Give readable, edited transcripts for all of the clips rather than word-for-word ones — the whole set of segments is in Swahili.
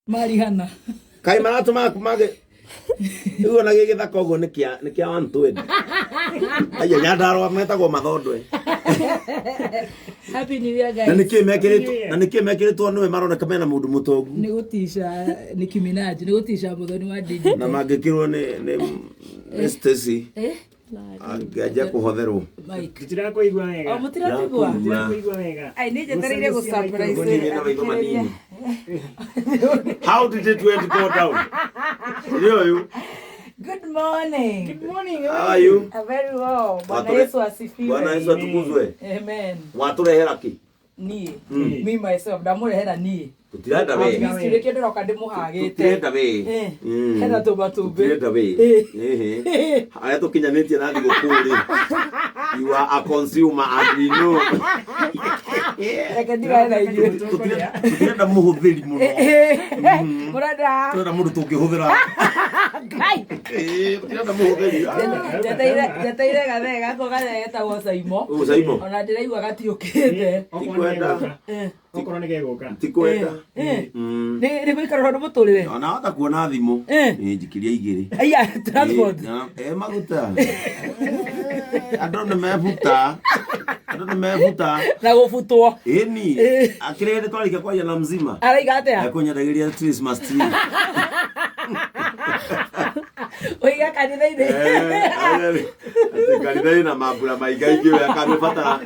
Marihana. Kai maratuma kumage. Ugo na gigithaka ugo ni kia 120. Aya nyandaro metagwo mathondwe. Happy New Year guys. Na niki mekiritwo nwe maroneka mena mundu mutongu. Ni gutisha Nicki Minaj, ni gutisha muthoni wa Didi. Na mangikirwo ni Stacy. Angaja kuhotherwo. Kitira kuigwa wega. Mutira kuigwa. Kuigwa wega. Ai nije tarire go surprise. How did it went go down? You. Good morning. Good morning. How are you? Very well. Bwana Yesu asifiwe. Bwana Yesu atukuzwe. Amen. Waturehera ki? Nie. Me myself ndamurehera nie. Tutirenda we. Mistire kendo roka ndimuhagite. Tutirenda we. Hena tubatumbe. Tutirenda we. Aya tukinyanĩtie na thigũkũ. You are a consumer and we know. Reke ndiga na inyuĩ. Tutirenda mũhũthĩri mũno. Murada. Turenda mũndũ tũngĩhũthĩra. Ngai. Tutirenda mũhũthĩri. Ndeteire gathega ko gathegeta symo. Symo. Ona ndĩraigua gatiũkĩte. Tikwenda. Okorwo nĩ gegũka. Tikwenda. Nĩ gũikarwo nĩ mũtũrĩre. Ona hota kuona thimũ. Njikiria igĩrĩ. Aya transport. Maguta. Andũ nĩ mebuta. Na gũbutwo. Ĩni. Akĩrĩte twarĩkia kwaria na mzima. Araiga atĩa? Ekũnyendagĩria Christmas tree. Oiga kanitha-inĩ. Kanitha-inĩ na mambura maingaingĩ we akanĩbatara.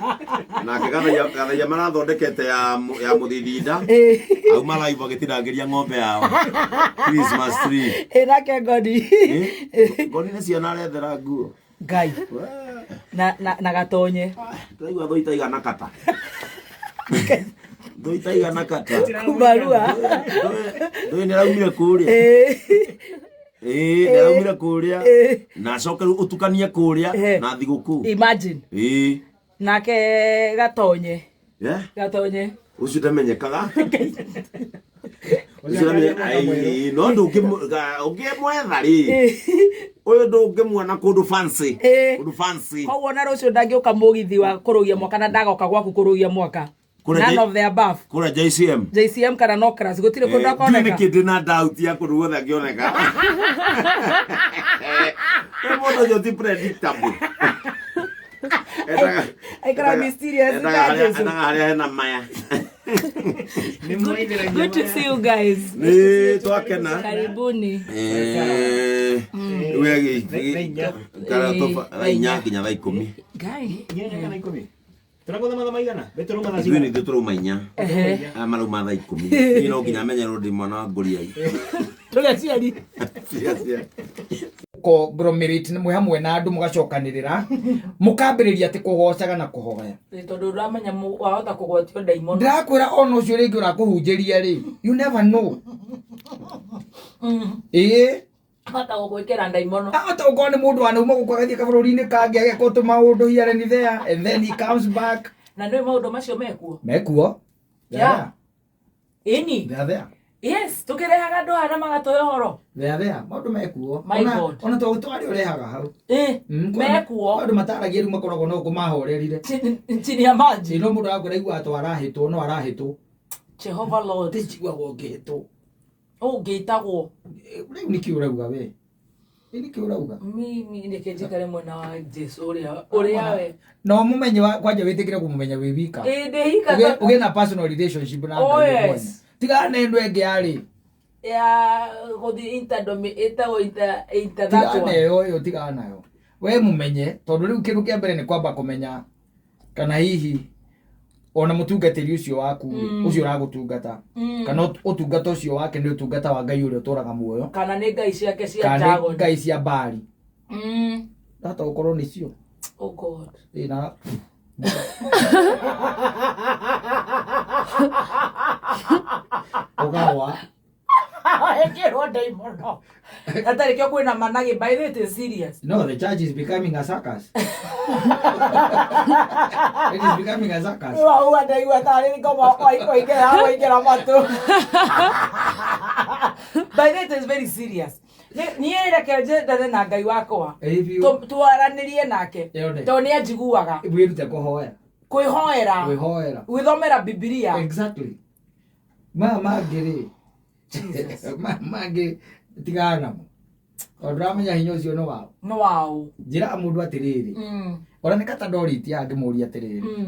Nake gathaia marathondekete ya mũthithinda. Auma live agĩtinangĩria ng'ombe yao. Christmas tree. Nake Godi. Godi nĩ ciana arethera nguo. Ngai. Na gatonye. Tũraigua thũita igana Katta. Thũita igana Katta. Kumarua. Ndũĩ nĩaraumire kũrĩa. Nĩaraumire kũrĩa. Na acoke rĩu ũtukanie kũrĩa na thigũkũ. Imagine. Nake gatonye. Gatonye. Ũcio ndamenyekaga. No ndũngĩmwetha rĩ. Ũyũ ndũngĩmuona kũndũ fancy. Kũndũ fancy. Koguo na rũciũ ndangĩũka mũgithi wa kũrũgia mwaka na ndagoka gwaku kũrũgia mwaka. None of the above. Kũrĩa JCM kana no class gũtirĩ kũndũ akoneka. Nĩ kĩndĩ na doubt ya kũndũ guothe angĩoneka. Mũndũ ũcio ti predictable. Aikara mysterious. Harĩa hena maya. Good to see you guys. Nĩ twakena. Karibuni. Inya nginya thaa 10. Ngai. Tũrathoma maigana? Ithuĩ nĩ tũrauma inya. Marauma thaa 10. Niĩ no nginya menyerwo ndĩ mwana wa ngũriai. Tũgaciari. Conglomerate nĩ hamwe na andũ mũgacokanĩrĩra mũkambĩrĩria atĩ kũgocaga na kũhoya. Tondũ ũramenya wahota kũgwatio ndaimono. Ndĩrakwĩra ona ũcio rĩngĩ ũrakũhunjĩria rĩ. You never know. Hata gũgwĩkĩra ndaimono. Hata ũkorwo nĩ mũndũ wanauma gũkũ agathiĩ kabũrũri-inĩ kangĩ ageka tũmaũndũ here and there and then he comes back. Na nĩ maũndũ macio mekuo. Mekuo. Ĩni. There. Yes, tukirehaga andũ hana magatũhe ũhoro. There. Maũndũ mekuo. Ona tũtwari ũrehaga hau. Mekuo. Maũndũ mataragia rĩu makoragwo no kũmahorerire. Chini ya maji. No mũndũ akũraigua atũ arahĩtwo no arahĩtwo. Jehovah Lord. Ndĩjiguagwo ngĩhĩtwo. Ũngĩtagwo. Rĩu nĩkĩ ũrauga we? Nĩkĩ ũrauga? Mimi nĩkĩnjikare mwena wa Jesu ũrĩa we. No mũmenye kwanja wĩtĩkĩre kũmũmenya wĩ wika. Ndĩhika. Ũgĩe na personal relationship na Ngai. Tigana na ĩndũ ĩngĩ yarĩ. Ya gũthiĩ interdomi ĩtagwo tigana ĩyo tigana nayo. We mũmenye tondũ rĩu kĩndũ kĩa mbere nĩ kwamba kũmenya kana hihi ona mũtungatĩri ũcio waku ũcio ũragũtungata kana ũtungata ũcio wake nĩ ũtungata wa Ngai ũrĩa ũtũraga muoyo kana nĩ ngai ciake cia njago kana ngai cia mbari hata ũkorwo nĩcio. Oh God. Na Ogawa. Ekero ndaimono. Hatarĩ kĩo kwĩna managi, by the way, it is serious. No, the church is becoming a circus. It is becoming a circus. Wow, ndaigua tarĩ ngoma oingĩra matũ. By the way, it is very serious. Niĩ reke njendane na Ngai wakwa. Twaranĩrie nake. Tondũ nĩ anjiguaga. Wĩrute kũhoya. Kwĩhoera. Gwĩthomera Biblia. Exactly. Mama ngĩrĩ. Mangĩ tigana namo. Ndũramenya hinya ũcio no wao. No wao. Njĩra mũndũ atĩrĩrĩ. Ona nĩ Katta ndorĩtie angĩmũria atĩrĩrĩ.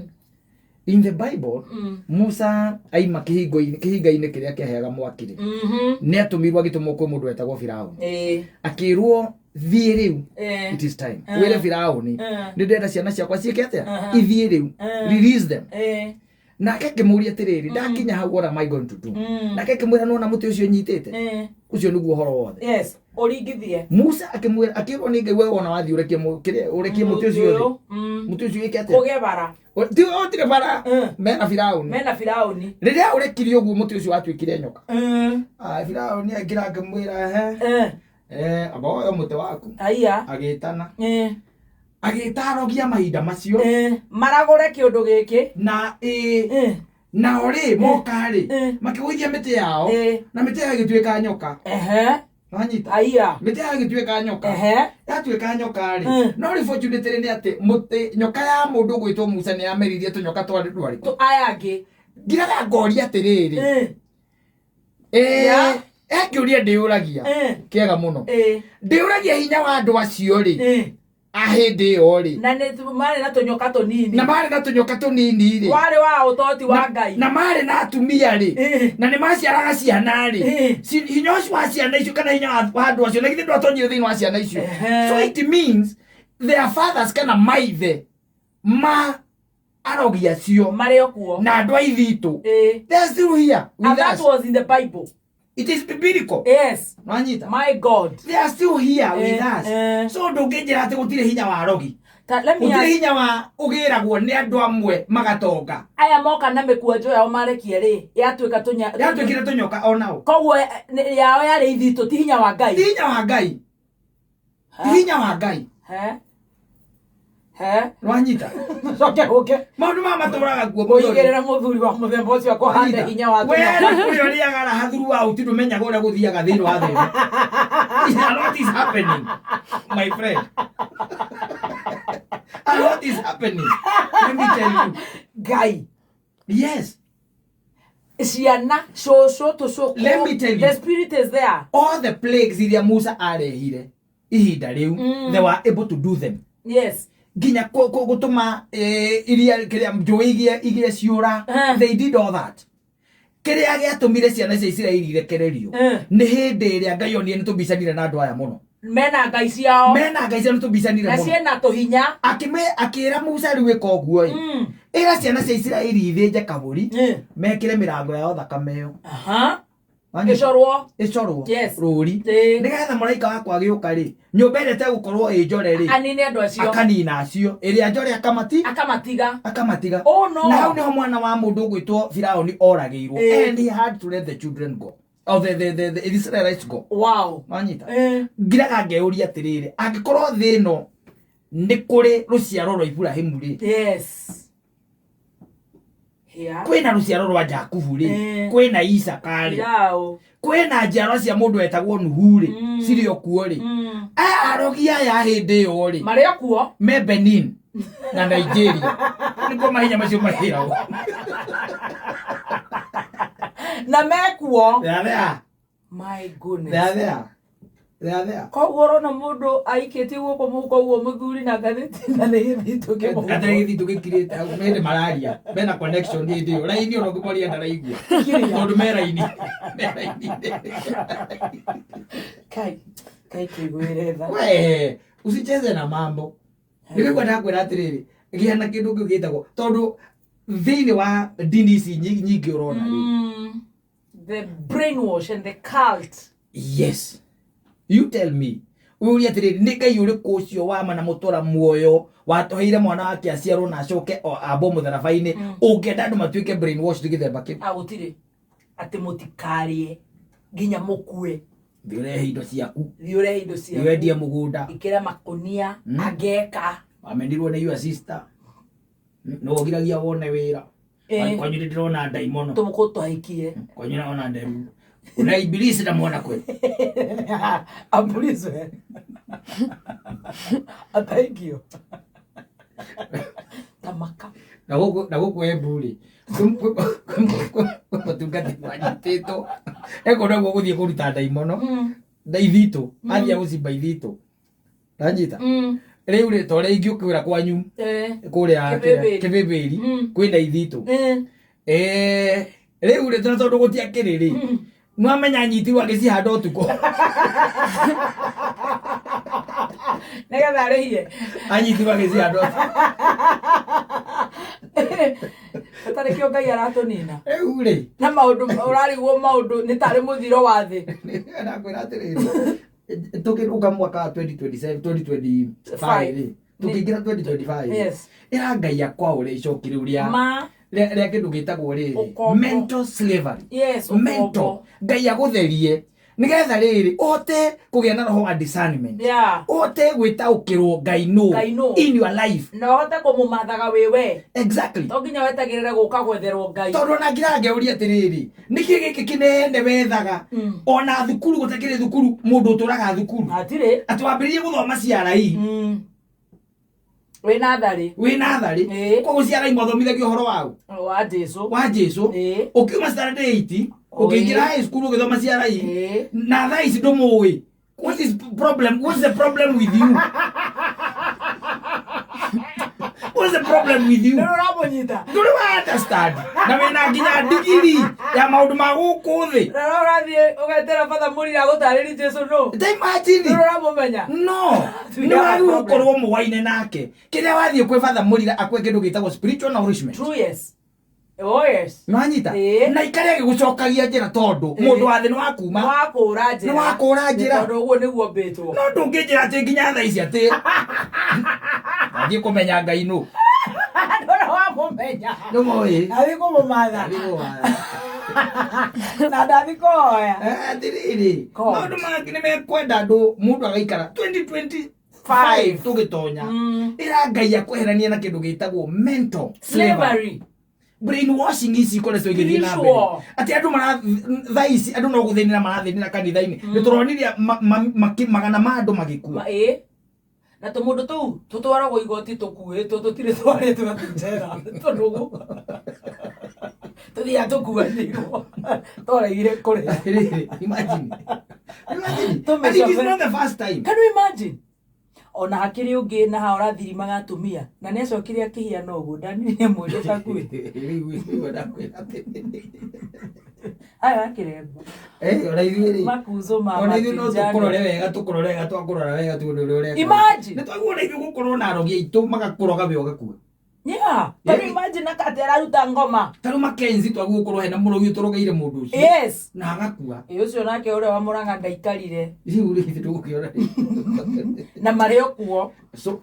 In the Bible, Musa aima kĩhinga-inĩ kĩrĩa kĩaheaga mwakirĩ. Nĩ atũmirwo agĩtũmwo kwĩ mũndũ wetagwo Firaũni. Akĩrwo thiĩ rĩu. It is time. Wĩre Firaũni. Nĩ ndĩrenda ciana ciakwa ciĩke atĩa? Ithiĩ rĩu. Release them. Nake akĩmũria atĩrĩrĩ, ndakinya hau what am I going to do? Nake akĩmwĩra nona mũtĩ ũcio nyitĩte. Ũcio nĩguo ũhoro wothe. Yes, ũringithie. Musa akĩrwo nĩ Ngai wewe ona wathiĩ ũrekie mũtĩ ũcio thĩ. Mũtĩ ũcio wĩke atĩa? Ũge bara. Tire bara. Mena Firaũni. Rĩrĩa ũrekire ũguo mũtĩ ũcio watuĩkire nyoka. Firaũni akĩmwĩra aba oyo mũtĩ waku. Aya. Agĩtana. Agĩtarogia mahinda macio. Maragũre kĩũndũ gĩkĩ. Na ore moka-rĩ makĩgũithia mĩtĩ yao na mĩtĩ yao ĩgĩtuĩka nyoka. Wanyita. Aya. Mĩtĩ yao ĩgĩtuĩka nyoka. Yatuĩka nyoka-rĩ. No unfortunately nĩ atĩ mũtĩ nyoka ya mũndũ gwĩtwo Musa nĩ yameririe tũnyoka twarĩ. Aya angĩ. Ngiraga ngoria atĩrĩrĩ. Akĩũria ndĩũragia. Kĩega mũno. Ndĩũragia hinya wa andũ acio-rĩ. Ahĩndĩ ĩyo-rĩ. Na nĩ marĩ na tũnyoka tũnini. Na marĩ na tũnyoka tũnini-rĩ. Warĩ wa ũtoti wa Ngai. Na marĩ na atumia-rĩ. Na nĩ maciaraga ciana-rĩ. Hinya ũcio wa ciana icio kana hinya wa andũ acio na githĩ ndwatonyire thĩinĩ wa ciana icio. So it means their fathers kana maithe arogi acio marĩ okuo na andũ a ithitũ. They are still here with and that us. was in the Bible. It is biblical. Yes. Wanyita. My God. They are still here with us. So ndũngĩnjĩra atĩ gũtirĩ hinya wa arogi. Gũtirĩ hinya wa ũgĩragwo nĩ andũ amwe magatonga. Aya moka na mĩkwanjo yao marekie-rĩ yatuĩkire tũnyoka onao. Koguo yao yarĩ ithitũ ti hinya wa Ngai. Ti hinya wa Ngai. Ti hinya wa Ngai. Wanyita. Coke. Maũndũ matũraga guo mũigĩrĩre mũthuri wa mũthemba ũcio akũhande hinya wa tũnyoka. Wee ũrĩa ũrĩaga hathuru wa ũti ndũmenyaga ũrĩa gũthiaga thĩinĩ wa thĩ. A lot is happening, my friend. A lot is happening. Let me tell you. Ngai. Yes. Ciana coco tũcũkũ. Let me tell you. The spirit is there. All the plagues iria Musa arehire ihinda rĩu, they were able to do them. Yes. Ginya gũtũma iria kĩrĩa njũĩ igĩe ciũra. They did all that. Kĩrĩa gĩatũmire ciana cia Isiraeli irekererio nĩ hĩndĩ ĩrĩa Ngai onire nĩ tũbicanire na andũ aya mũno. Mena ngai ciao. Nĩ tũbicanire mũno. Na ciena tũhinya. Akĩra Musa rĩu ĩka ũguo-ĩ. Ĩra ciana cia Isiraeli ithĩnje kabũri mekĩre mĩrango yao thakame ĩyo. Ĩcorwo. Yes. Rũri. Nĩgetha mũraika wakwa agĩũka-rĩ, nyũmba ĩrĩa ĩtegũkorwo ĩ njore-rĩ, anine andũ acio. Akanina acio. Ĩrĩa njore akamatiga. Oh no. Na hau nĩho mwana wa mũndũ ũgwĩtwo Firaũni oragĩirwo. And he had to let the children go. Or the Israelites go. Wow. Wanyita. Ngiraga ngeuria atĩrĩrĩ, angĩkorwo thĩ ĩno nĩ kũrĩ rũciaro rwa Iburahĩmu-rĩ. Yes. Kwĩna rũciaro rwa Jakubu-rĩ, kwĩna Isaka-rĩ, kwĩna njiarwa cia mũndũ wetagwo Nuhu-rĩ, cirĩ o kuo-rĩ. Arogi aya hĩndĩ ĩyo-rĩ, marĩ o kuo me Benin na Nigeria. Nĩkuo mahinya macio mahĩragwo. Na mekuo. They are there. My goodness. They are there. Koguo ũrona mũndũ aikĩtie guoko mũhuko ũguo mũthuri na ngathĩti na nĩ gĩthitũ kĩmwe. Gatarĩ gĩthitũ gĩkirĩte hau mende mararia. Mena connection hĩndĩ ĩyo. Raini ona ũngĩmoria ndaraigua. Tondũ me raini. Kai kĩgwĩre tha. We, usicheze na mambo. Nĩgĩkwa ndakwĩra atĩrĩrĩ, gĩa na kĩndũ kĩu gĩtagwo tondũ thĩinĩ wa ndini ici nyingĩ ũrona-rĩ. The brainwash and the cult. Yes. You tell me. Uria atĩrĩrĩ, nĩ Ngai ũrĩkũ ũcio wa mana mũtũra muoyo watũheire mwana wake aciarwo na acoke abo mũtharaba-inĩ ũngĩenda andũ matuĩke brainwash gĩthemba kĩu. Gũtirĩ atĩ mũtikarie nginya mũkue. Thiĩ ũrehe indo ciaku. Wendie mũgũnda. Ikĩra makũnia ageka. Wamendirwo nĩ your sister. No ũgiragia wone wĩra. Kwanyu ndĩrona ndaimono. Tũmũkũ tũhaikie. Kwanyu naona ndemu. Una ibilisi na muona kweli. Ambulizwe. Thank you. tamaka na guku eburi matungati manyitito eko nagwo guthie kuruta ndaimono ndaithito athia gucimba ithito ndanyita riu ri tore ingiukwira kwanyu kuria kibibiri kwina ithito riu ri tondu gutiakiriri mwamenya nyitirwo agicihanda utuko negetha aririe anyitirwo agicihanda utuko atari kio Ngai aratunina riu ri na maundu urarigwo maundu ni tari muthiro wa thi nakwira atiriri tukiruka mwaka 2027 tukiingira 2025 ira Ngai akwa uri icokire uria ria kindu gitagwo ri mental slavery mental Ngai agutherie nigetha riri ote kugia na roho wa discernment ote gwitaukirwo Ngai no in your life no ote kumumathaga wiwe exactly to nginya wetagirire guka gwetherwo Ngai tondu na ngirange uria atiriri niki giki kinene wethaga ona thukuru gutakire thukuru mundu uturaga thukuru atire atwambiririe guthoma ciarai wina thari koguo ciarai mwathomithagio uhoro wa Jesu ukiuma standard 8 ukiingira high school ugithoma ciarai na thaa ici ndumuwi what's the problem with you what's the problem with you nduri wa understand na wina nginya digiri ya maundu ma guku thi urathie ugetera fatha murira gutariri Jesu no imagine uramumenya no ni wagi gukorwo muwaine nake kiria wathie kwi fatha murira akwe kindu gitagwo spiritual nourishment true yes oh yes nwanyita na ikari agigucokagia njira tondu mundu wa thi ni wakuma ni wakura njira tondu uguo niguo mbitwo no ndunginjira ati nginya thaa ici ati athie kumenya Ngai no ndora wa mumenya no moyi athi kumumatha na ndathi koya atiriri maundu mangĩ nĩ mekwenda andũ mũndũ agaikara 2025 tũgĩtonya ĩra Ngai akweherania na kĩndũ gĩtagwo mental slavery brainwashing ici ikoretwo igĩthiĩ na mbere atĩ andũ thaa ici andũ no gũthĩnĩra marathinĩra kanitha-inĩ nĩ tũronire magana ma andũ magĩkua na tũmũndũ tũu tũtwaragwo igoti tũkuĩtwo tũtirĩ twarĩtwo njera tondũ tuthiaga tukuanirwo twaregire kũrĩa imagine and it is not the first time. Can you imagine ona hakiri ungi na ha ũrathirimaga atumia na nĩ acokire akĩhiana ũguo ndanire mwĩrĩ takuĩ aya akirembo ona ithuĩ makuzo mama ona ithuĩ no tũkũrore wega twakũrora wega tuone ũrĩa ũreka imagine nĩ twaguona ithuĩ gũkorwo na arogi aitũ magakũroga we ũgakua can you imagine akate araruta ngoma taru Makenzi twagukorwo hena mũrogi ũtũrogeire mũndũ ũcio yes na agakua ũcio nake ũrĩa wa Mũrang'a ndaikarire rĩu rĩu tũgũkĩona na marĩ okuo so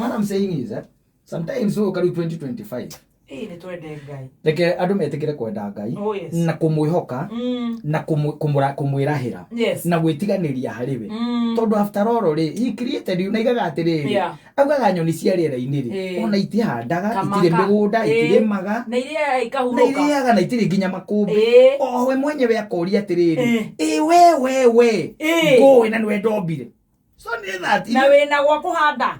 what I'm saying is that sometimes so kariu 2025 nĩ twende Ngai reke andũ metĩkĩre kwenda Ngai na kũmwĩhoka na kũmwĩrahĩra na gwĩtiganĩria harĩ we tondu after all rĩ he created you na igaga atĩrĩrĩ augaga nyoni cia rĩera-inĩ rĩ ona itihandaga itirĩ mĩgũnda itirĩmaga na iria ikahurũka na iriaga na itirĩ nginya makũmbĩ o we mwenyewe akoria atĩrĩrĩ we ngũĩ na nĩwe ndombire so nĩ that na wĩna gwa kũhanda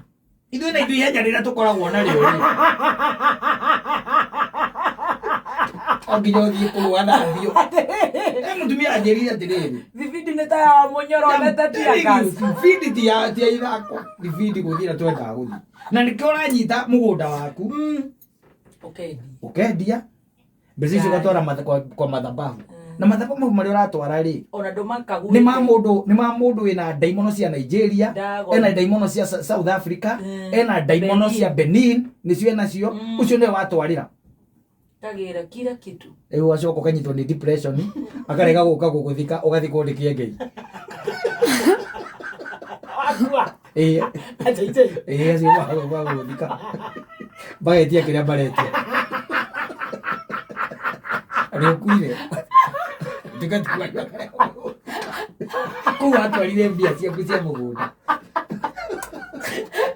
ithuĩ na ithuĩ ihenya rĩrĩa tũkoragwo narĩo rĩ onginya ũthiĩ kũrũa nathio mũtumia anjĩrire atĩrĩrĩ thibindi nĩ ta ya mũnyoro nete thibindi ti ya ithako thibindi gũthiĩra twendaga gũthiĩ na nĩkĩo ũranyita mũgũnda waku ũkendia mbeca icio ũgatwara kwa mathabahu na mathabahu mau marĩa ũratwara rĩ ona ndũmakagu nĩ ma mũndũ wĩna ndaimono cia Nigeria ena ndaimono cia South Africa ena ndaimono cia Benin nĩcio enacio ũcio nĩwe watwarĩra tagĩra kila kitu rĩu acoka ũkanyitwo nĩ depression akarega gũka gũgũthika ũgathiĩ kũndĩkia Ngai acio gũgũthika bagetia kĩrĩa baretia arĩ ũkuire kũu atwarire mbia ciaku cia mũgũnda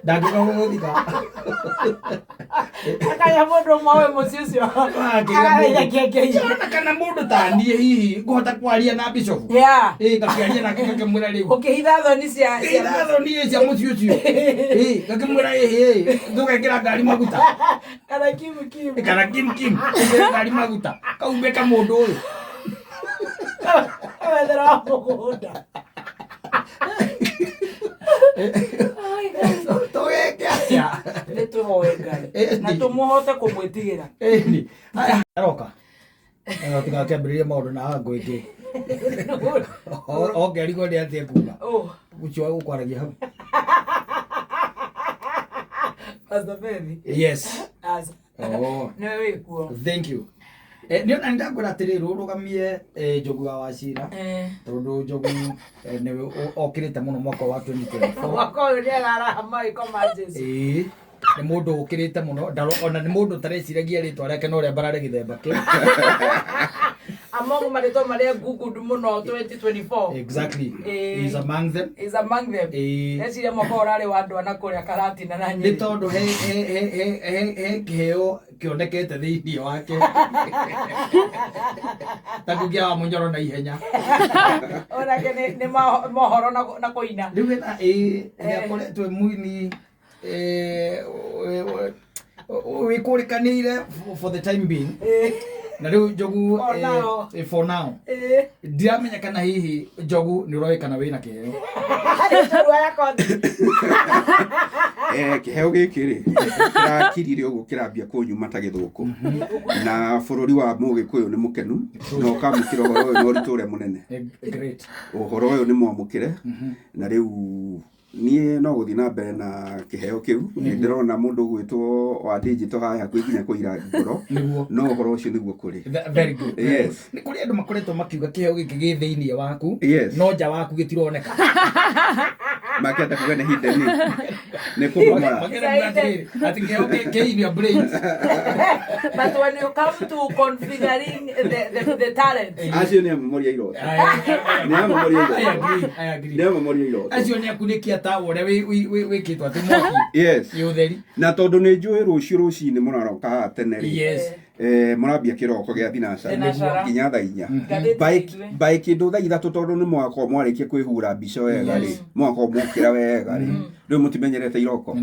ndangĩka gũgũthika akaya mundu mwawe mucicio kana mundu tandie hihi ngota kwaria na bishop ngakiaria na ngakimwira riu ukihitha thoni cia mucicio ngakimwira ndugekira ngari maguta kana kim ngari maguta kaumbeka mundu uyu wethera mugunda nituhoe Ngai na tumuhote kumwitigira aroka tigakĩambĩrĩria maũndũ na ngũingĩ ongerigwo nĩ atĩa kuga ũcio gũkwaragia hau Pastor Baby. Yes. No wĩkuo. Thank you. Nĩ ona ndakwĩra atĩrĩrĩ ũrũgamie njogu wa wachira tondũ njogu nĩ okĩrĩte mũno mwaka wa 2024 mwaka ũyũ nĩ agaraha iko ma Jesu nĩ mũndũ ũkĩrĩte mũno ona nĩ mũndũ ũtareciragia rĩtwa rĩake no rĩa mbarare gĩthemba kĩu among marĩtwa marĩa googled mũno 2024 exactly is among them eciria mwaka ũrarĩ wa andũ ana kũrĩa Karatina na Nyeri nĩ tondũ he kĩheo kĩonekete thĩinĩ wake ta kũgĩa wa mũnyoro na ihenya onake nĩ mohoro na kũina rĩu nĩ akoretwo mũini wĩkũrĩkanĩire for the time being na rĩu njogu for now ndiramenya kana hihi njogu nĩ ũroĩkana wĩna kĩheo kĩheo gĩkĩ rĩ kĩrakirire ũguo kĩrambia kũnyuma ta gĩthũkũ na bũrũri wa Mũgĩkũyũ nĩ mũkenu na ũkamũkĩra ũhoro ũyũ na ũritũ ũrĩa mũnene ũhoro ũyũ nĩ mwamũkĩre na rĩu niĩ no gũthiĩ na mbere na kĩheo kĩu nĩ ndĩrona mũndũ ũgwĩtwo wa digital haya hakuhĩ nginya kũira ngoro no ũhoro ũcio nĩguo kũrĩ very good nĩ kũrĩ andũ makoretwo makiuga kĩheo gĩkĩ gĩ thĩinĩ waku no nja waku gĩtironeka makĩenda kuga nĩ hidden nĩ kũmomora atĩ kĩheo kĩ in your brains but when you come to configuring the talent acio nĩ amomoria iroti I agree acio nĩ akunĩkia tawa ũrĩa wĩkĩtwo atĩ mwaki ũtheri na tondũ nĩ njũĩ rũciũ rũcinĩ mũraroka haha tene mũrambia kĩroko gĩa thinacara nginya thaa 4 by kĩndũ thaa 3 tondũ nĩ mwakorwo mwarĩkia kwĩhura mbica wega rĩ mwakorwo mũkĩra wega rĩ rĩu mũtimenyerete iroko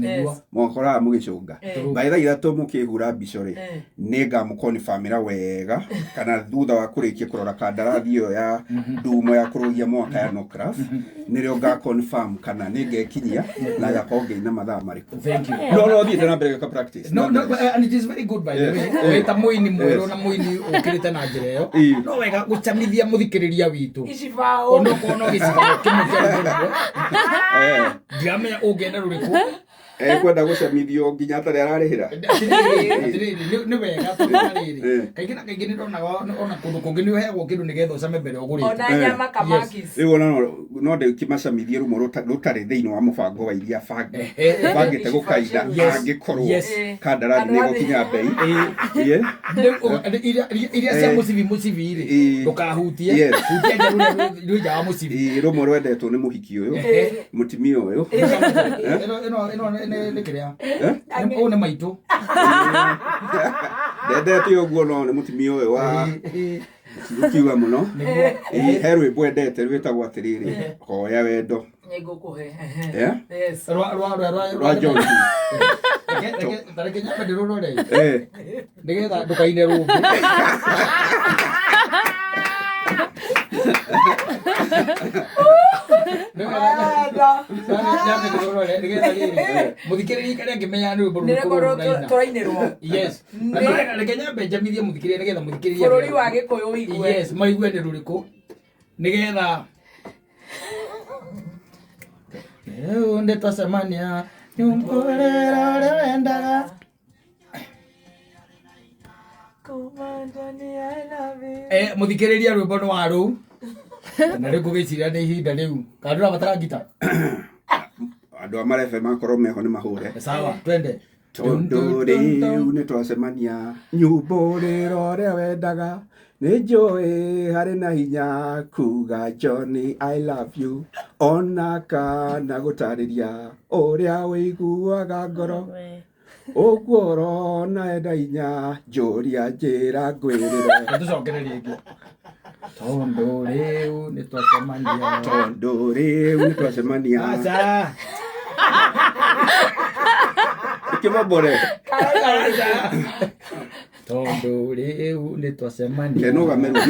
mwakoraga mũgĩcũnga by thaa 3 mũkĩhura mbica rĩ nĩ ngamũkonfirmĩra wega kana thutha wa kũrĩkia kũrora kandarathi ĩyo ya ndumo ya kũrũgia mwaka ya nocraft nĩrĩo ngaconfirm kana nĩ ngekinyia na gakorwo ngĩina mathaa marĩkũ no thiĩte na mbere gwĩka practice no and it is very good by the way mũini mwerũ na mũini ũkĩrĩte na njĩra ĩyo no wega gũcamithia mũthikĩrĩria witũ onokorwo no gĩcibao kĩmwe kĩa rũrĩrĩ ndiramenya ũngĩenda rũrĩkũ kwenda gũcamithio nginya atarĩ ararĩhĩra nĩ wega tũrĩrĩ kaingĩ na kaingĩ nĩndonaga ona kũndũ kũngĩ nĩ ũheagwo kĩndũ nĩgetha ũcame mbere ũgũrĩte ona nyama kamakis rĩu ona no ndĩkĩmacamithie rũmwe rũtarĩ thĩinĩ wa mũbango wa iria bangĩte gũkaida angĩkorwo kandarathi nĩ gũkinya mbei iria cia mũcibi rĩ ndũkahutie hutia nja nja wa mũcibi rũmwe rwendetwo nĩ mũhiki ũyũ mũtimia ũyũ nĩ kĩrĩa ũũ nĩ maitũ ndendete ũguo no nĩ mũtimia ũyũ wa gũkiuga mũno he rwĩmbo endete rwĩtagwo atĩrĩrĩ hoya wendo rwa John tareke nyambe ndĩrũrore nĩgetha ndũkaine rũmbĩ mũthikĩrĩria karĩa ngĩmenya nĩ rwĩmbo tũrainĩrwo reke nyambe njamithie mũthikĩrĩria nĩgetha mũthikĩrĩria bũrũri wa Gĩkũyũ wĩigue maigue nĩ rũrĩkũ nĩgetha rĩu ndĩtacemania nyũmbũrĩra ũrĩa wendaga mũthikĩrĩria rwĩmbo nĩ wa rũu na rĩu ngũgĩciria nĩ ihinda rĩu kana ndũrabatara ngita andũ a marebe makorwo meho nĩ mahũre sawa twende tondũ rĩu nĩ twacemania nyũmbũrĩra ũrĩa wendaga nĩ njũĩ harĩ na hinya kuga Johnny I love you ona kana gũtarĩria ũrĩa wĩiguaga ngoro Oguoro na edainya Joria njira ngwirire. Tucokererie ingi. Tondo riu ni twacemania. Tondo riu ni twacemania. Acha. Ikimabore. Acha. Tondo riu ni twacemania. Kenuga meruga.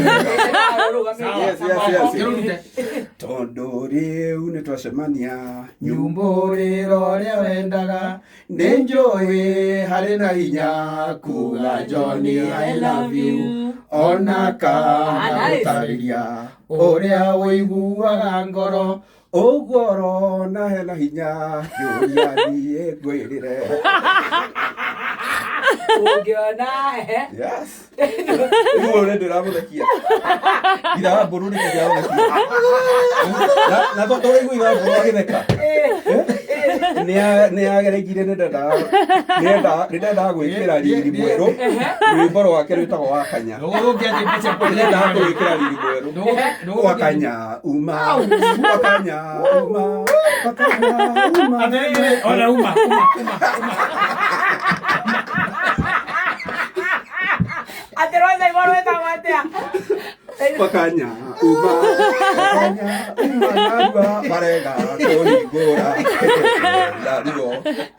Yes. Tondo riu ni twacemania. Nyumbũrĩro rĩa wendaga nĩ njũĩ harĩ na hinya kuga Johnny I love you ona kana gũtarĩria ũrĩa ũiguaga ngoro ũguoro na hena hinya Joria niĩ ngwĩrĩre. Ungiona Yes. Uguo nĩ ndĩramũthekia. Ira mbũrũ nĩ ndĩramũthekia. Na tondu ũiguaga mbũrũ agĩtheka. Nĩ agereire nĩ ndenda gwĩkĩra riri mwerũ. Rwĩmbo rwake rwĩtagwo Wakanya. Nĩndendaga gwĩkĩra riri mwerũ. Wakanya uma. Wakanya uma. Wakanya uma. Ona uma. Ateroza igual esta matea. Wakanya uma. Wakanya uma nagua parega koigora. Ndario.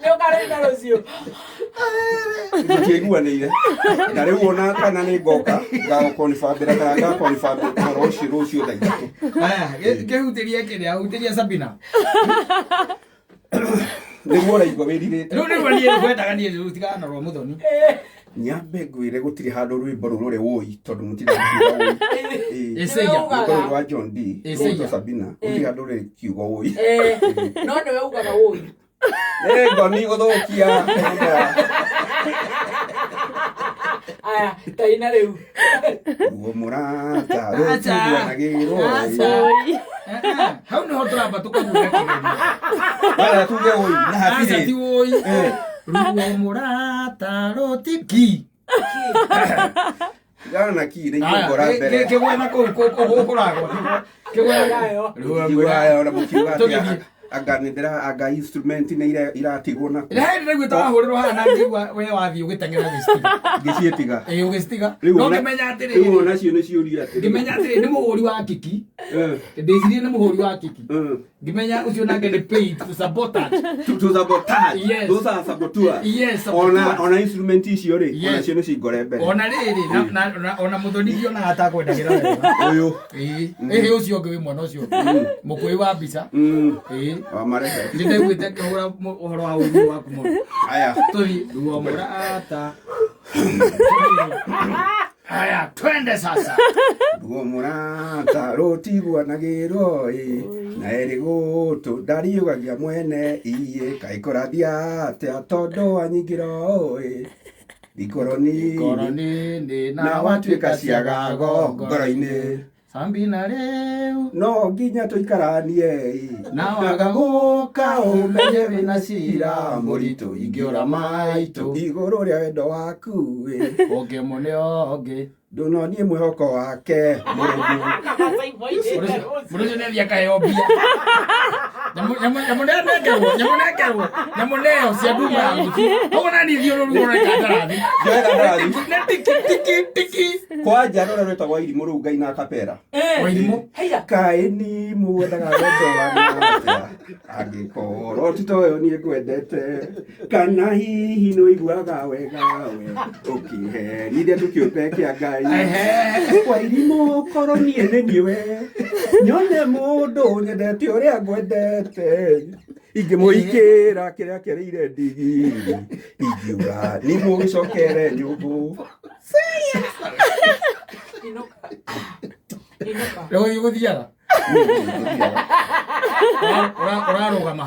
Leo karenda locio. Ngĩiguanĩire. Na rĩu ona kana nĩ ngoka gagũkonibambĩra kana gakonibambĩra rũciũ thaa ithatũ. Aya, kĩhutĩrie kĩrĩa hutĩria Sabina. Nĩguo ũraigua wĩrirĩte. Rĩu nĩguo niĩ ngwendaga niĩ rũtigana rwa Mũthoni. Nyambe ngwĩre gũtirĩ handũ rwĩmbo rũrũ rũrĩ wũi tondũ mũtirĩ kiuga wũi. Ĩcĩia. Rwĩmbo rwa John D. Ĩcĩia. Sabina. Gũtirĩ handũ rũrĩ kiuga wũi. No nĩwe ugaga wũi. Ngoni gũthũkia. Aya, taina rĩu. Guo mũrata rũtiguanagĩrwo. Hau nĩho tũramba tũkaguũra kĩgerio. Wala tuge wũi na hatirĩ. Ti wũi. Ruo mũrata rũtiki. Gana ki nĩ ingora mbere. Kĩgwena kũu kũragwo. Kĩgwena. Ruo mũrata mũkiuga anga instrument nĩ iratigwo na rĩu tawahũrĩrwo haha na ngĩigua we wathiĩ ũgĩteng'era gĩcitiga. Ngĩciĩtiga. Ũgĩcitiga. No ngĩmenya atĩrĩrĩ. Rĩu ona cio nĩ ciũria atĩrĩrĩ. Ngĩmenya atĩrĩrĩ nĩ mũhũri wa kiki. Ndĩcirie nĩ mũhũri wa kiki. Ngĩmenya ũcio nake nĩ paid to sabotage. To sabotage. Yes. Those are saboteurs. Yes. Ona instrument icio rĩ. Ona cio nĩ cingore mbere. Ona rĩrĩ ona Mũthoni ona atakwendagĩra wega. Ũyũ. Ũcio ũngĩ wĩ mwana ũcio. Mũkũĩ wa mbica. Marehe. Ndĩraiguĩte kĩhũra ũhoro wa ũiguo waku mũno. Aya. Tũthiĩ ruo mũrata. Aya, twende sasa. Ruo mũrata rũtiguanagĩrwo na erĩ gũtũ ndariũgagia mwene kaĩ kũrathia atĩa tondũ wanyingĩro thikoroni na watuĩka ciagago ngoro-inĩ. Sabina rĩu no nginya tũikaranie na waga gũka ũmenye wĩna cira mũritũ ingĩũra maitũ igũrũ rĩa wendo waku ũngĩ mũne ũngĩ ndũnonie mwĩhoko wake mũrũmu mũrũcio nĩathia kaheo mbia nyamuneo cia nduma ũguo nani thiũrũrũo na kandarathi tiki kwanja rũrĩa rwĩtagwo irimũ rũu Ngai na kapera kaĩ ni mũgwendaga wendo wanatĩa angĩkorwo ti toyo niĩ ngwendete kana hihi nĩũiguaga wega ũkĩherithia tũkĩũmbe kĩa Ngai kwa irimũ korwo niĩ nĩ niĩ nyone mũndũ nyendete ũrĩa ngwendete ingĩmũikĩra kĩrĩa kĩrĩire ndigi ingiuga nĩ mũgĩcokere nyũngũ rĩu gũthiaga ũrarũgama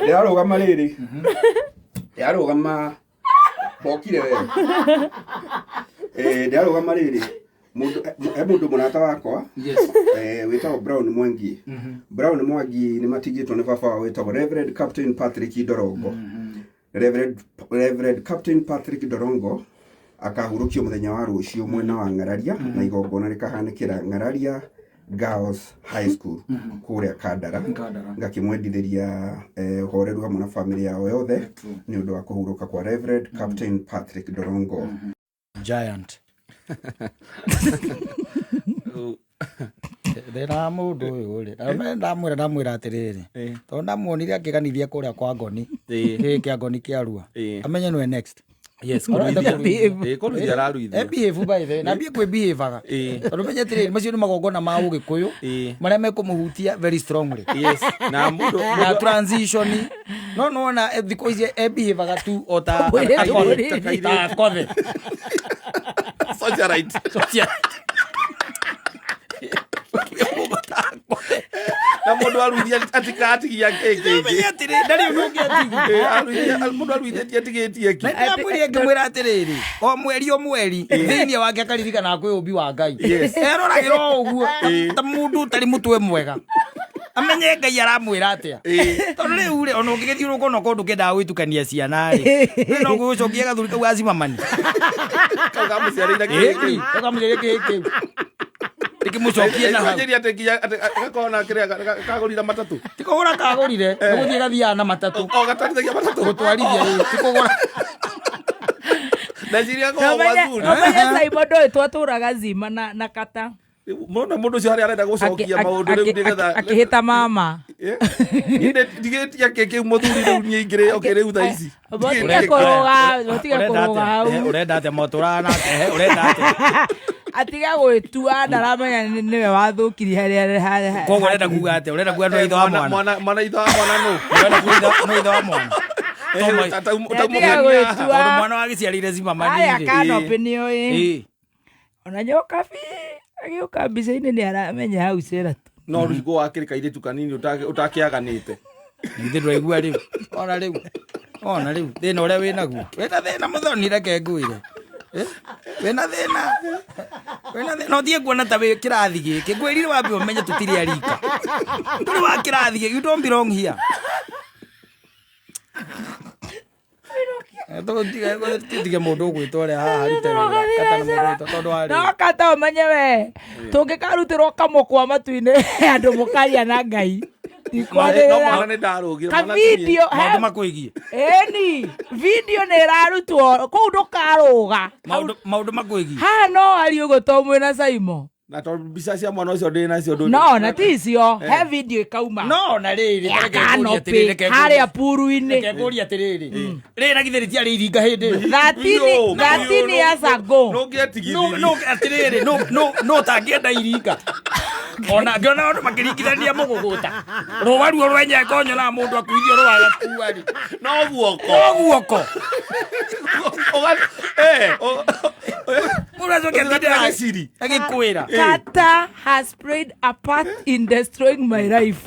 ndĩrarũgama rĩrĩ ndĩrarũgama bokire ndĩrarũgama rĩrĩ mũndũ mũrata wakwa wĩtagwo Brown Mwangi. Brown Mwangi nĩ matigĩtwo nĩ baba wao wĩtagwo Reverend Captain Patrick Dorongo. Reverend Captain Patrick Dorongo akahurũkio mũthenya wa rũciũ mwena wa Ng'araria na igongona rĩkahanĩkĩra Ng'araria Girls High School kuria Kandara ngakimwendithĩria horeru hamwe na family yao yothe ni undu wa kuhuruka kwa Reverend Captain Patrick Dorongo Giant. Ndĩra mũndũ ũyũ rĩ ndamwĩra atiriri tondũ ndamuonire akĩganithia kũrĩa kwa Ngoni kĩa Ngoni kĩa Rua amenye nwe next. Yes, behave by the na bie behaveaga tondũ menye atiriri macio nĩ magongona ma Ũgĩkũyũ marĩa mekũmũhutia very strongly. Yes, na mũndũ na transition no na thikũ ici behaveaga tu o ta kothe socialite na mundu aruithia atikatigia keke menye atiri ndari ungiatigia mundu aruithia atigitie ki na mwiri ngimwira atiriri o mweri thiini wake akaririkana kwi umbi wa Ngai eroragirwo uguo ta mundu tari mutwe mwega amenye Ngai aramwira atia tondu riu ri ona ungigithiuruka no kondu kenda gwitukania ciana ri no gucokia gathuri kau acimamani kamuciarira kiki ikimucokia na hajeria tekia akona kiria kagurira matatu tikogora kagurire guthie gathia na matatu o gatarithagia matatu gutwarithia tikogora naciria ko wathuri no menya symo ndo twaturaga zima na Katta mundu cio hari arenda gucokia maundu riu nigetha akihita mama inde digetia keke muthuri riu nyingire okere utha ici botige kuruga urenda ate motura nake urenda ate atiga gwitua ndaramenya niwe wathukirie harĩa koguo urenda kuga ate urenda kuga no itho wa mwana itho wa mwana no urenda kuga no itho wa mwana tondu mwana wagiciarire zimamani aya kanopi nĩ ũĩ ona njokabi agĩũka mbica-inĩ nĩ aramenya hau cera tu no rĩgo wakĩrĩ kairĩtu kanini ũtakĩaganĩte nĩthĩ ndwaigua rĩu ona rĩu thĩna ũrĩa wĩnaguo wĩna thĩna mũthoni reke ngwĩre wĩna thĩna no thiĩ kuona ta wĩ kĩrathi gĩkĩ ngwĩrire wambe ũmenye tũtirĩ arika tũrĩ wa kĩrathi gĩkĩ you don't belong here tutige mundu ugwitwo ria haha rute no Katta umenye we tungikarutirwo kamukwa matu-ini andu mukaria na Ngai maundu makwigie eni video ni irarutwo kuu ndukaruga maundu makwigie haha no ari uguo to mwina Symo na to mbica cia mwana ucio ndi nacio ndu no na ticio he video ikauma no na riri haria puru-ini reke ngũria atiriri rĩra githeri ti ari iringa hindi 13 years ago no atiriri no tangienda iringa ona ngiona andu makiringithania mũgũgũta rũa ruo rwenye konyona mũndũ akuithio rũaga kuari no guoko Katta has played a part in destroying my life.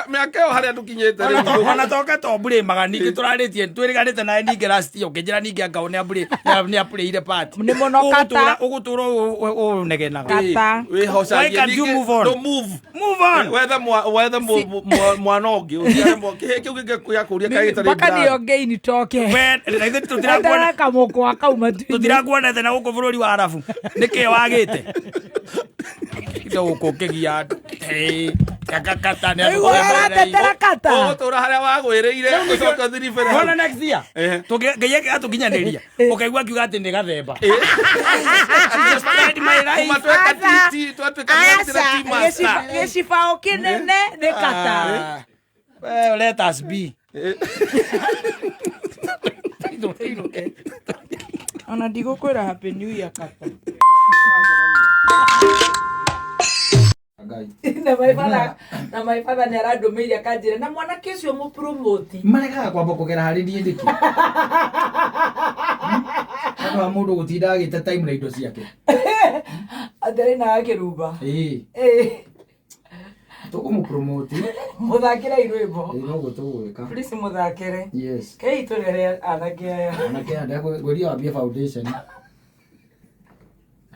Miaka haria tukinyete riu ona toka to mbure magani turaritie twiriganite nae ninge last yo kinjira ninge angao ne mbure ne apurire part ni mono Katta uguturo negenaga Katta we hosa you move on whether mwana ongi usiambo kiu gikuya kuria kaitari baka ni onge ni toke we ithe tutirakuona kamukwa kauma tutirakuona ithe na guku bururi wa Arabu niki wagite ndo gukukigia Katta ne Katta tora haria wagwiriire ucoka thiribere ona next year tugeye atukinyaniria ukaigua kiuga ati ni gathemba gicibao kinene ni Katta let us be ona ndigukwira happy new year Katta na maifadha ni arandumiria kanjire na mwanake ucio mu promote marekaga kwamba kugera haririe ndiki aka mundu gutinda agite time na indo ciake athare na Wakirumba tukumu promote muthakira irwimbo no gutugwika please muthakire yes kei turere anake aya anake anda gweria wambia foundation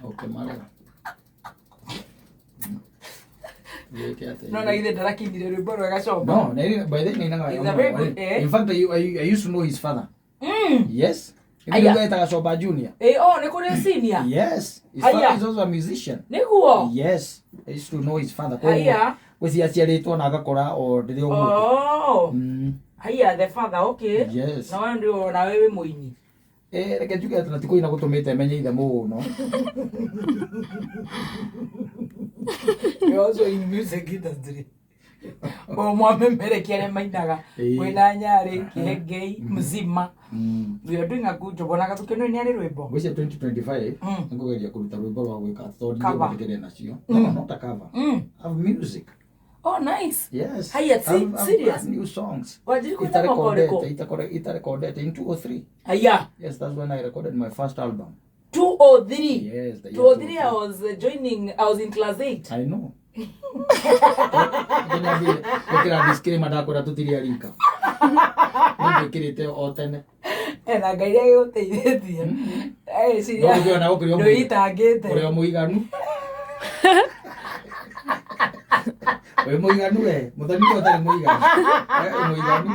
okay mara no na ithe ndarakinyire rwimbo rwega coba no by the way in fact I used to know his father yes Aya gaita Soba Junior. Ni kuri senior. Yes. His father is also a musician. Niguo. Yes. I used to know his father. Aya. Kwesi aciaritwo na agakora o ndiri o mutu. Aya, the father, okay. Yes. Na ndio na wewe muini. Reke njuge ati natiko ina gutumite menye ithe muno. You also in music industry. Mwamemere mainaga wina nyari kihengei mzima. We are doing a good job. Ona gatukeno ni ari rwimbo. Gwicia 2025 ngugeria kuruta rwimbo rwa gwika story ndio nacio. No, not a cover. Have music. Oh, nice. Yes. Hiya, serious. New songs. Wajiri kuta makoreko. Ita recorded in 2 or 3. Hiya. Yes, that's when I recorded my first album. 2 or 3. Yes. 2 or 3. I was in class 8. I know. Kira disclaimer ndakora tutiria rika. Ndikirite o tene. Na ngai guteithĩtie. Ciria. Ndio itangĩte. Ũrĩa mũiganu. Wewe mũiganu we, mũthoni ũtarĩ mũiganu. Mũiganu.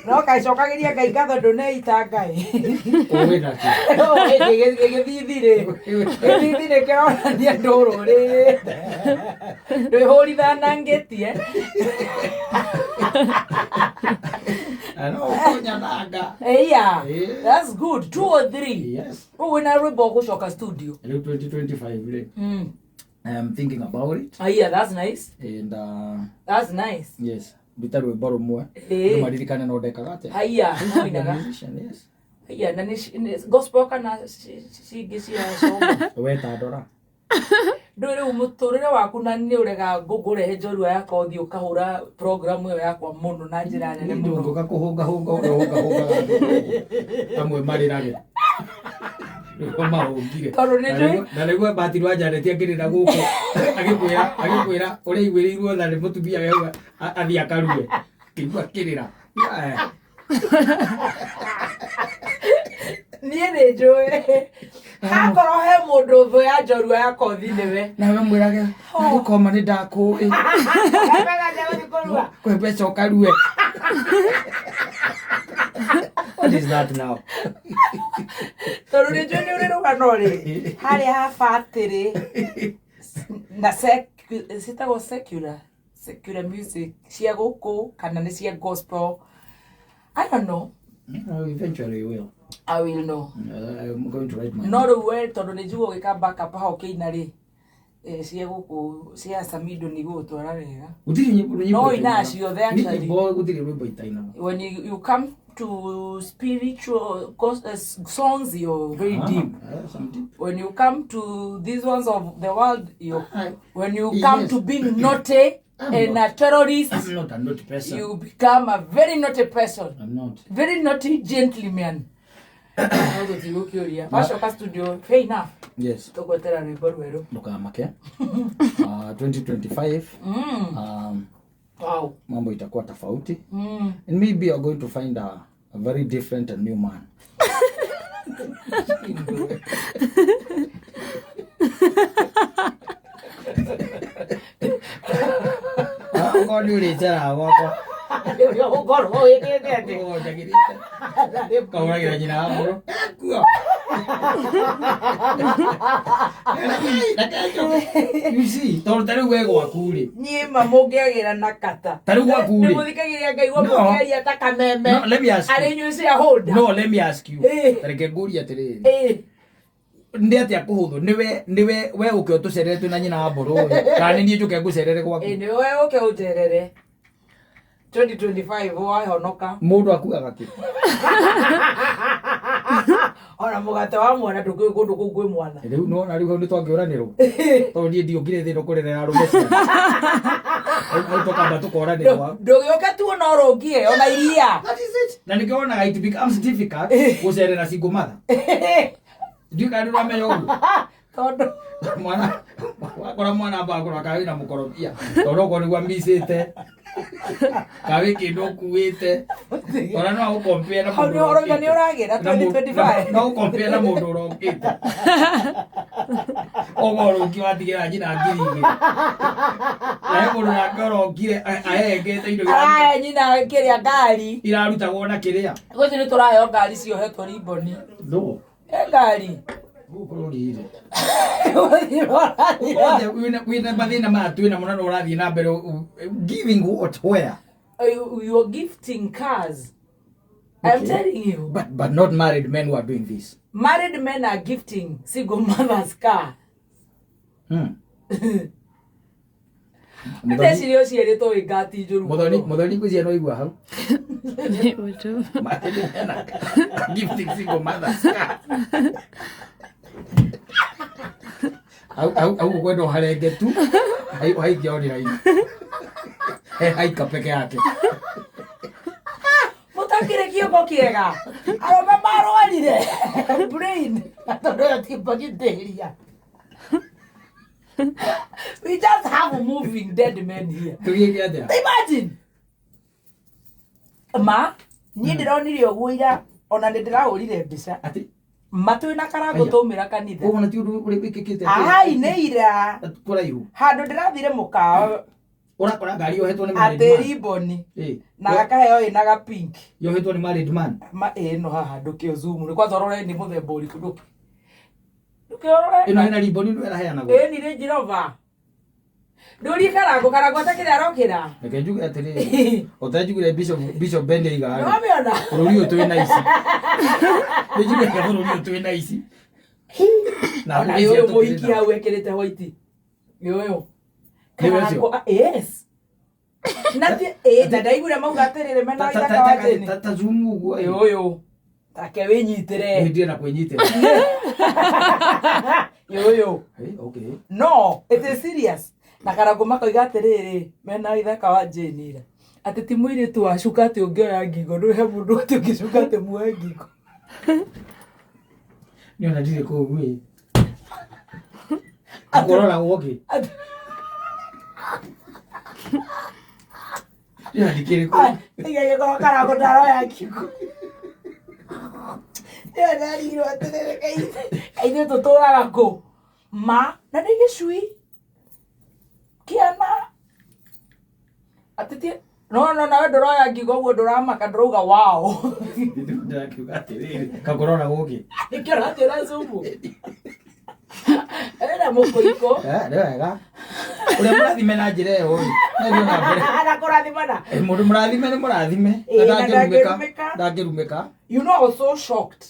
No kaicokagĩria ngai ngatho ndũneita ngai. Owe nake. No, gĩthithire. Gĩthithire kĩronania ndũrũrĩte. Ndwĩhũrithana ngĩtie. Yeah, that's good. 2 or 3. Yes. When I rebook shoka studio. 2025. I am thinking about it. Yeah, that's nice. And that's nice. Yes. Bitaru baro mwe. No maririkana no ndekaga ate. Musician, yes. Na ni gospel kana cingĩcia song. Weta ndora. Ndũrĩ umuturire waku na nĩ ũrega ngũrehe njorua yakwa ũthiĩ ũkahũra program ĩyo yakwa mũno na njĩra nene mũno. Ngũka kũhũnga amwe marĩrage. Na nĩguo batirwo njaretie ngĩrĩra gũkũ agĩkwĩra ũrĩa igwĩrĩirwo tha nĩ mũtumia wega athiĩ akarue kĩigua kĩrĩra. Niĩ nĩ njũĩ hakorwo he mũndũ thũ ya njorua yakwa ũthi nĩwe. Nawe mwĩrage agĩkoma nĩ ndakũĩ. Kwĩ mbeca ũkarue. What is that now? Tondũ nĩ njũĩ nĩ ũrĩ rũgano rĩ harĩa haba atĩrĩ na citagwo secular music cia gũkũ kana nĩ cia gospel. I don't know. Eventually you will. I will know. I'm going to write my no rĩu tondũ nĩ njiguo gĩka backup hau kĩina rĩ cia gũkũ cia Samido nĩ gũtwara wega. Gũtirĩ nyĩmbo no ina ciothe actually. Gũtirĩ rwĩmbo itaina. When you come to spiritual songs, you're very deep. When you come to these ones of the world, when you come to being naughty and a terrorist, I'm not a naughty person. You become a very naughty person. I'm not. Very naughty gentleman. Studio, fair enough. Yes. Look 2025. Wow. Mambo itakuwa tofauti. And maybe you're going to find a very different and new man. God, you reach out. You see, tari wego akuri. Ni mamogeagira na Katta. Tari wakuri. Ni mudikagira ngai wa mogearia ta kameme. No, let me ask you. Are you say hold? No, let me ask you. Tari keguri atiri. Ndi ati akuhuthu niwe we uke utucerere tu na nyina wa mburu kana ni njuke ngucerere gwaku. Ni we uke uterere. 2025 wahonoka. Mundu akuaga ki. Ona mugate wa mwana ndukui kundu kuu kwi mwana. Riu no na riu ni twangioranirwo. To ndi ndiokire thino kurerera rumecia. Au tokamba tukoranirwo. Ndugioka tu no rongie ona iria. That is it. Na nikiona it becomes difficult gucerera single mother. Ndio kana rame yogu. Tondu mwana bakora kawi na mukorobia. Tondu ko ni gwa misite. Kawi kindu kuite. Ora no compare na mundu. Hau ni uragira 2025. No compare na mundu urokite. Ogoro ukiwatigira njina ngiri. Ae mundu na ngoro ngire ahengete indo Aya nyina kiria ngari. irarutagwo na kiria. Gũcio nĩ tũrayo ngari ciohetwo riboni. No. Ngari. Gukururire. Wina mathina matu na mwana urathie na mbere giving what where? You are gifting cars. I'm telling you. But not married men who are doing this. Married men are gifting single mothers car. Muthoni kwizia no igwa hau. Gifting single mothers car. Au kwenda harenge tu. Hai jioni hai. Hai kapeke yake. Mutakire kioko kiega. Arome marwarire. Brain. Atondo yatipagiteria. We just have a moving dead man here. Imagine. Ma, ni ndironire ogwira ona ndirahurire mbica. Ati matu na karago tumira kanitha. Ona ti undu uri wikikite. Ai neira. Kuraihu. Handu ndirathire mukao. Urakora ngari yohetwo ni married man. Ateri boni. Na gakaheo ina ga pink. Yohetwo ni married man. Ma no haha ndukio zoom. Ni kwanza rora ni muthemba uri kuduki. Ino ina riboni ndo eraheana go. Ni Range Rover. Nduri karago atakira arokira. Reke njuge atiri. Otajugire Bishop Bende iga. No miona. Ururi utwe na isi. Njuge ka ururi utwe na isi. Na yo moiki hau ekerete white. Yo. Karago yes. Nati dada igura mauga atirire mena ithaka wa jeni. Tata zumu gwo. Yo. Take winyitire. Ndie na kwenyitire. Yo. Hey, okay. No, it is serious. Na karago makoiga atiriri mena ithaka wa jenira. Ati ti mwire tu ashuka ati ungioya ngingo no he mundu ati ungishuka ati muoe ngingo. Niona ndire ko gwe. Akorora woki. Ya dikire ko. Ngiye ko karago ndaro ya ngingo. Ya nari ro atiriri kai to tora ko. Ma, na ndege shui. Kiana. Atiti no na ndoroya ngigo gwo ndoramaka ndrouga wow. Ndakiuga atiriri kakorora woki. Ikira tira zumu. Era mukoiko. Ndio wega. Ule murathime na njira yo ri. Ndio na mbere. Ana kurathimana. Mundu murathime ni murathime. Ndangirumika. You know I was so shocked.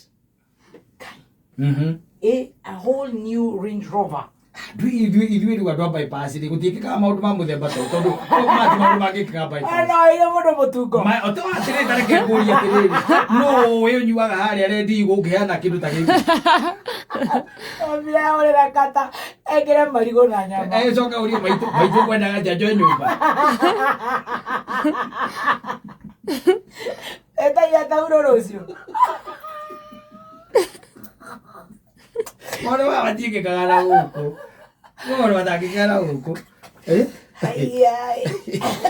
A whole new Range Rover. Idui rwa bypass ri gutikika maundu ma muthemba tondu maundu magikika bypass. Ana ira mundu mutungo. Ma oto atire tareke kuria tiriri. No we nyuaga haria rendi gukiana kindu ta giki. Obia ore la Katta egere marigo na nyama. Soka uri maitu kwenda gaja jo nyumba. Eta ya tauro rocio. Mwana wa batike kagara huko. Mwana wa batike kagara huko. Ai ai.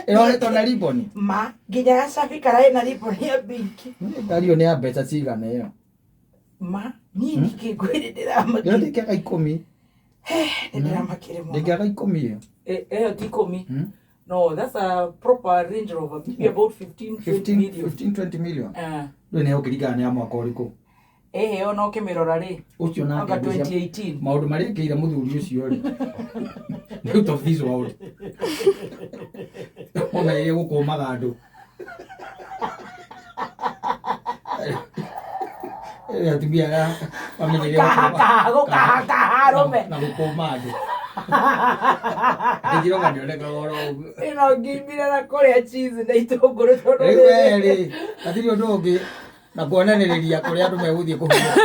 Ero to na riboni. Ma, ginya safi karai na riboni ya binki. Dario ne abeta cigana iyo. Ma, ni nikigwire ndirama. Yo ndikeka 10. Ndirama kire mo. Ndikeka 10 iyo. Ti 10. No, that's a proper Range Rover. Maybe about 15 million. 20 million. Ndio ne okiriga ne amwaka uriku. Ona ukimirora ri. Ucio na 2018. Maundu mari ngeira muthuri ucio ri. Out of this world. Ona ye gukomaga andu. Atumia wamenyeria Kaka rome. Na gukoma andu. Ndigiro ganyo ne kagoro. Ino ngimira na kuria cheese na itunguru tondu. Eri, atiri undu ungi na kuonaniriria kuria andu meguthie kuhuria.